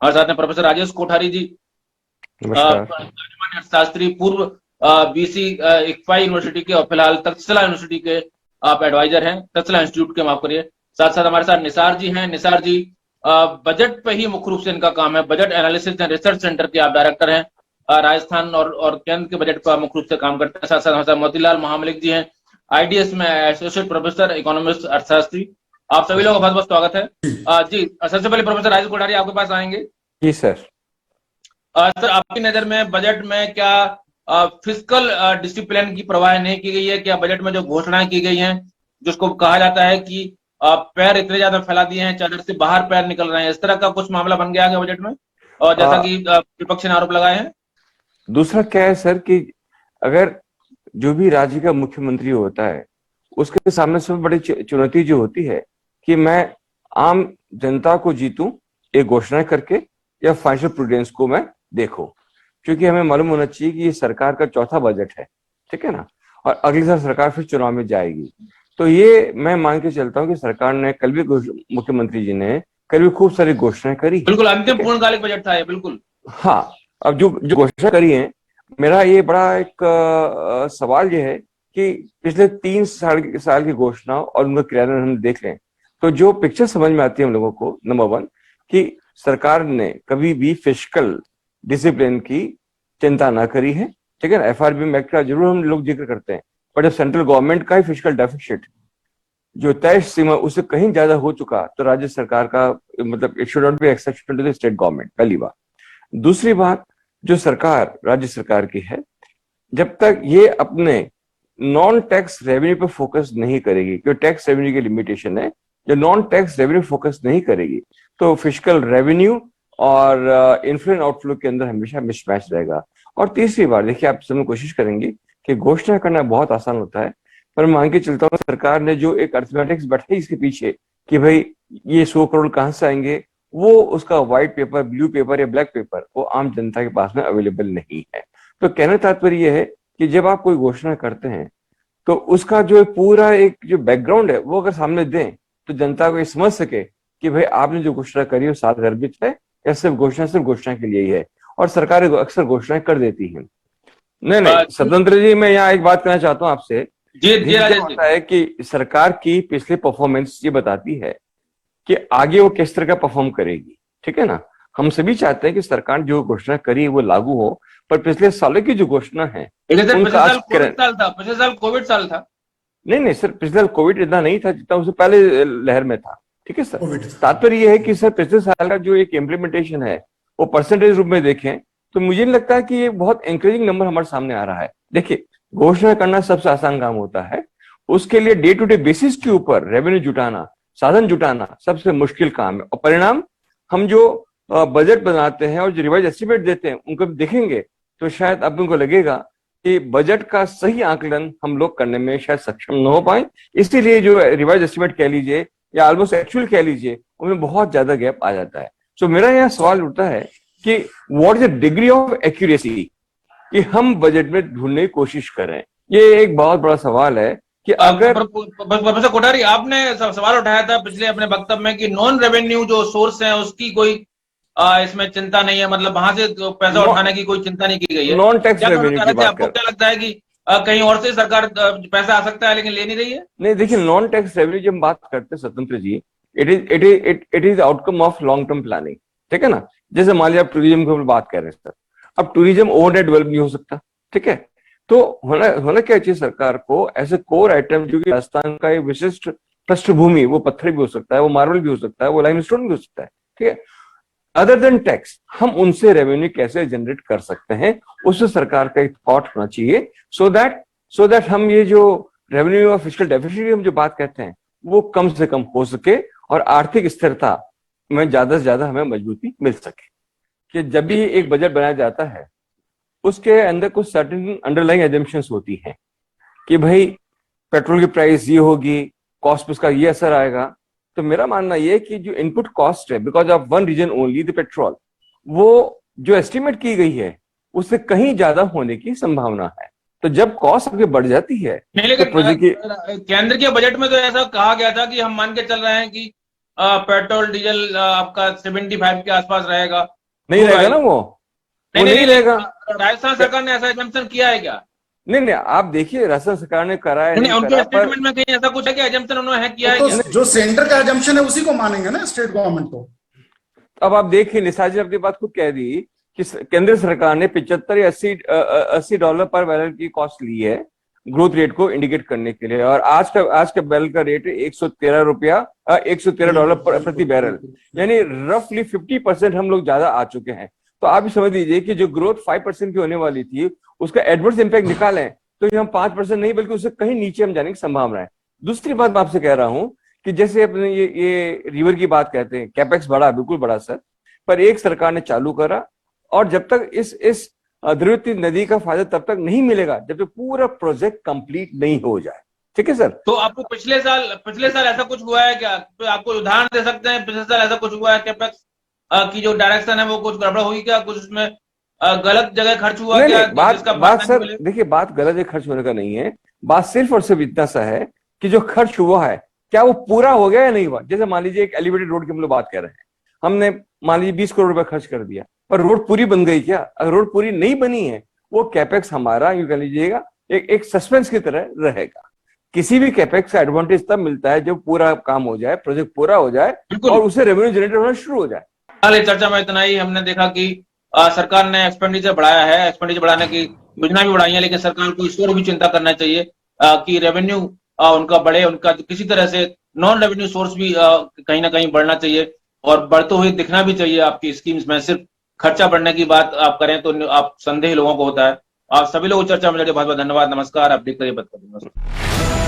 हमारे साथ में प्रोफेसर राजेश कोठारी जी, नमस्कार। अर्थशास्त्री, पूर्व बीसी इक्फा यूनिवर्सिटी के और फिलहाल तक्षशिला यूनिवर्सिटी के आप एडवाइजर हैं, तक्षशिला इंस्टीट्यूट के, माफ करिए। साथ साथ हमारे साथ निसार जी हैं। निसार जी बजट पे ही मुख्य रूप से इनका काम है, budget analysis and research centre के आप डायरेक्टर हैं। राजस्थान और केंद्र के बजट पर मुख्य रूप से काम करते हैं। साथ साथ हमारे साथ मोतीलाल महामलिक जी हैं, आईडीएस में एसोसिएट प्रोफेसर, इकोनॉमिस्ट, अर्थशास्त्री। आप सभी लोगों का बहुत बहुत स्वागत है। जी, सबसे पहले प्रोफेसर राजेश कोठारी आपके पास आएंगे। जी सर। सर, आपकी नजर में बजट में क्या फिस्कल डिसिप्लिन की परवाह नहीं की गई है? क्या बजट में जो घोषणाएं की गई हैं, जिसको कहा जाता है कि पैर इतने ज्यादा फैला दिए हैं, चादर से बाहर पैर निकल रहे हैं, इस तरह का कुछ मामला बन गया है बजट में, और जैसा कि विपक्ष ने आरोप लगाए हैं? दूसरा क्या है सर कि अगर जो भी राज्य का मुख्यमंत्री होता है उसके सामने सबसे बड़ी चुनौती जो होती है कि मैं आम जनता को जीतूं एक घोषणा करके, या फाइनेंशियल प्रूडेंस को मैं देखूं, क्योंकि हमें मालूम होना चाहिए कि ये सरकार का चौथा बजट है, ठीक है ना, और अगली साल सरकार फिर चुनाव में जाएगी। तो ये मैं मान के चलता हूँ कि सरकार ने कल भी, मुख्यमंत्री जी ने कल भी खूब सारी घोषणाएं करी। बिल्कुल अंतिम पूर्णकालिक बजट था ये, बिल्कुल। हाँ, अब जो जो घोषणा करी है, मेरा ये बड़ा एक सवाल ये है कि पिछले 3 साल की घोषणा और उनका क्रियान्वयन हम देख लें तो जो पिक्चर समझ में आती है हम लोगों को, नंबर 1 कि सरकार ने कभी भी फिस्कल डिसिप्लिन की चिंता ना करी है, ठीक है ना। एफआरबीएम एक्ट का जरूर हम लोग जिक्र करते हैं, पर जब सेंट्रल गवर्नमेंट का ही फिस्कल डेफिसिट जो तय सीमा उससे कहीं ज्यादा हो चुका, तो राज्य सरकार का मतलब it should not be exception to the state government, पहली बात। दूसरी बात, जो सरकार राज्य सरकार की है, जब तक ये अपने नॉन टैक्स रेवेन्यू पे फोकस नहीं करेगी, क्योंकि टैक्स रेवेन्यू की लिमिटेशन है, जो नॉन टैक्स रेवेन्यू फोकस नहीं करेगी तो फिस्कल रेवेन्यू और इनफ्लो एंड आउटफ्लो के अंदर हमेशा मिसमैच रहेगा। और तीसरी बात, देखिए आप सब कोशिश करेंगे कि घोषणा करना बहुत आसान होता है, पर मान के चलता हूँ सरकार ने जो एक अर्थमेटिक्स बैठाई इसके पीछे कि भाई ये 100 करोड़ कहां से आएंगे, वो उसका व्हाइट पेपर, ब्लू पेपर या ब्लैक पेपर वो आम जनता के पास में अवेलेबल नहीं है। तो कहने का तात्पर्य यह है कि जब आप कोई घोषणा करते हैं तो उसका जो पूरा एक जो बैकग्राउंड है वो अगर सामने दें तो जनता को ये समझ सके कि भाई आपने जो घोषणा करी वो साथ गर्भित है या सिर्फ घोषणा के लिए ही है। और सरकार अक्सर घोषणाएं कर देती हैं। नहीं स्वतंत्र जी, मैं यहाँ एक बात कहना चाहता हूँ आपसे। जी होता है कि सरकार की पिछली परफॉर्मेंस ये बताती है कि आगे वो किस तरह का परफॉर्म करेगी, ठीक है ना। हम सभी चाहते हैं कि सरकार जो घोषणा करी वो लागू हो, पर पिछले सालों की जो घोषणा है पिछले साल कोविड साल था। नहीं सर, पिछले साल कोविड इतना नहीं था जितना उससे पहले लहर में था, ठीक है सर। तात्पर्य यह है कि सर पिछले साल का जो एक इम्प्लीमेंटेशन है वो परसेंटेज रूप में देखें तो मुझे नहीं लगता कि ये बहुत एनकरेजिंग नंबर हमारे सामने आ रहा है। देखिए, घोषणा करना सबसे आसान काम होता है, उसके लिए डे टू डे बेसिस के ऊपर रेवेन्यू जुटाना, साधन जुटाना सबसे मुश्किल काम है। और परिणाम हम जो बजट बनाते हैं और जो रिवाइज एस्टिमेट देते हैं उनको देखेंगे तो शायद अब उनको लगेगा कि बजट का सही आकलन हम लोग करने में शायद सक्षम न हो पाए। इसीलिए जो रिवाइज एस्टिमेट कह लीजिए या ऑलमोस्ट एक्चुअल कह लीजिए, उनमें बहुत ज्यादा गैप आ जाता है। तो मेरा यहाँ सवाल उठता है कि what is the degree of accuracy कि हम बजट में ढूंढने की कोशिश करें। ये एक बहुत बड़ा सवाल है कि अगर प्रोफेसर कोठारी, आपने सवाल उठाया था पिछले अपने वक्तव्य में कि नॉन रेवेन्यू जो सोर्स है उसकी कोई इसमें चिंता नहीं है, मतलब वहां से पैसा उठाने की कोई चिंता नहीं की गई है। नॉन टैक्स रेवेन्यू की बात आपको क्या लगता है कि कहीं और से सरकार पैसा आ सकता है लेकिन ले नहीं रही है? नहीं, देखिए, नॉन टैक्स रेवेन्यू जब हम बात करते हैं Swatantra ji, it is outcome of long term planning, ठीक है ना। जैसे मान लिया आप टूरिज्म की बात कर रहे हैं सर, अब टूरिज्म ओवरनाइट डेवलप नहीं हो सकता, ठीक है। तो होना क्या चाहिए सरकार को, ऐसे कोर आइटम जो कि राजस्थान का एक विशिष्ट पृष्ठभूमि, वो पत्थर भी हो सकता है, वो मार्बल भी हो सकता है, वो लाइमस्टोन भी हो सकता है, ठीक है। अदर देन टैक्स हम उनसे रेवेन्यू कैसे जनरेट कर सकते हैं, उससे सरकार का एक थॉट होना चाहिए, सो दैट हम ये जो रेवेन्यू और फिस्कल डेफिसिट हम जो बात कहते हैं वो कम से कम हो सके और आर्थिक स्थिरता में ज्यादा से ज्यादा हमें मजबूती मिल सके। कि जब भी एक बजट बनाया जाता है उसके अंदर कुछ सर्टेन अंडरलाइंग एजम्पशंस होती हैं कि भाई पेट्रोल की प्राइस ये होगी, कॉस्ट पे उसका ये असर आएगा। तो मेरा मानना ये है कि जो इनपुट कॉस्ट है because of one reason only, the petrol, वो जो एस्टिमेट की गई है उससे कहीं ज्यादा होने की संभावना है। तो जब कॉस्ट आगे बढ़ जाती है, नहीं, लेकिन केंद्र के बजट में तो ऐसा कहा गया था कि हम मान के चल रहे हैं कि पेट्रोल डीजल आपका 75 के आसपास रहेगा। नहीं रहेगा ना वो नहीं रहेगा। राजस्थान सरकार ने ऐसा एजम्पशन किया है क्या? नहीं, आप देखिए राजस्थान सरकार ने करा है, नहीं, उनके करा, स्टेटमेंट में कहीं ऐसा कुछ है कि एजम्पशन उन्होंने किया है तो क्या? जो सेंटर का एजम्पशन है उसी को मानेंगे ना स्टेट गवर्नमेंट तो। अब आप देखिए, निसार जी ने अपनी बात खुद कह दी कि केंद्र सरकार ने 75 या $80 पर बैरल की कॉस्ट ली है ग्रोथ रेट को इंडिकेट करने के लिए, और आज का बैरल का रेट है $113 प्रति बैरल, यानी रफली 50% हम लोग ज्यादा आ चुके हैं। तो आप भी समझ लीजिए कि जो ग्रोथ 5% की होने वाली थी उसका एडवर्स इंपैक्ट निकालें तो हम 5% नहीं बल्कि उससे कहीं नीचे हम जाने की संभावना है। दूसरी बात मैं आपसे कह रहा हूं कि जैसे अपने ये रिवर की बात कहते हैं, कैपेक्स बढ़ा, बिल्कुल बढ़ा सर, पर एक सरकार ने चालू करा, और जब तक इस द्रव्यवती नदी का फायदा तब तक नहीं मिलेगा जब तक पूरा प्रोजेक्ट कंप्लीट नहीं हो जाए। ठीक है सर। तो आपको पिछले साल ऐसा कुछ हुआ है क्या? तो आपको उदाहरण दे सकते हैं, पिछले साल ऐसा कुछ हुआ है कैपेक्स की जो डायरेक्शन है वो कुछ गड़बड़ हुई क्या? कुछ उसमें गलत जगह खर्च हुआ नहीं, क्या? नहीं, बात सर देखिए, बात गलत जगह खर्च होने का नहीं है, बात सिर्फ और सिर्फ इतना सा है कि जो खर्च हुआ है क्या वो पूरा हो गया या नहीं हुआ। जैसे मान लीजिए एक एलिवेटेड रोड की हम लोग बात कर रहे हैं, हमने मान लीजिए 20 करोड़ रुपए खर्च कर दिया, पर रोड पूरी बन गई क्या? अगर रोड पूरी नहीं बनी है वो कैपेक्स हमारा यूं कह लीजिएगा एक सस्पेंस की तरह रहेगा। किसी भी कैपेक्स का एडवांटेज तब मिलता है जब पूरा काम हो जाए, प्रोजेक्ट पूरा हो जाए और उसे रेवेन्यू जनरेट होना शुरू हो जाए। चर्चा में इतना ही। हमने देखा कि सरकार ने एक्सपेंडिचर बढ़ाया है, एक्सपेंडिचर बढ़ाने की योजना भी बढ़ाई है, लेकिन सरकार को इस और भी चिंता करना चाहिए कि रेवेन्यू उनका बढ़े, उनका किसी तरह से नॉन रेवेन्यू सोर्स भी कहीं ना कहीं बढ़ना चाहिए, और बढ़ते हुए दिखना भी चाहिए आपकी स्कीम्स में। सिर्फ खर्चा बढ़ने की बात आप करें तो आप संदेह लोगों को होता है। आप सभी लोग चर्चा में जुड़े बहुत बहुत धन्यवाद। नमस्कार। आप देखते रहिए बात करेंगे।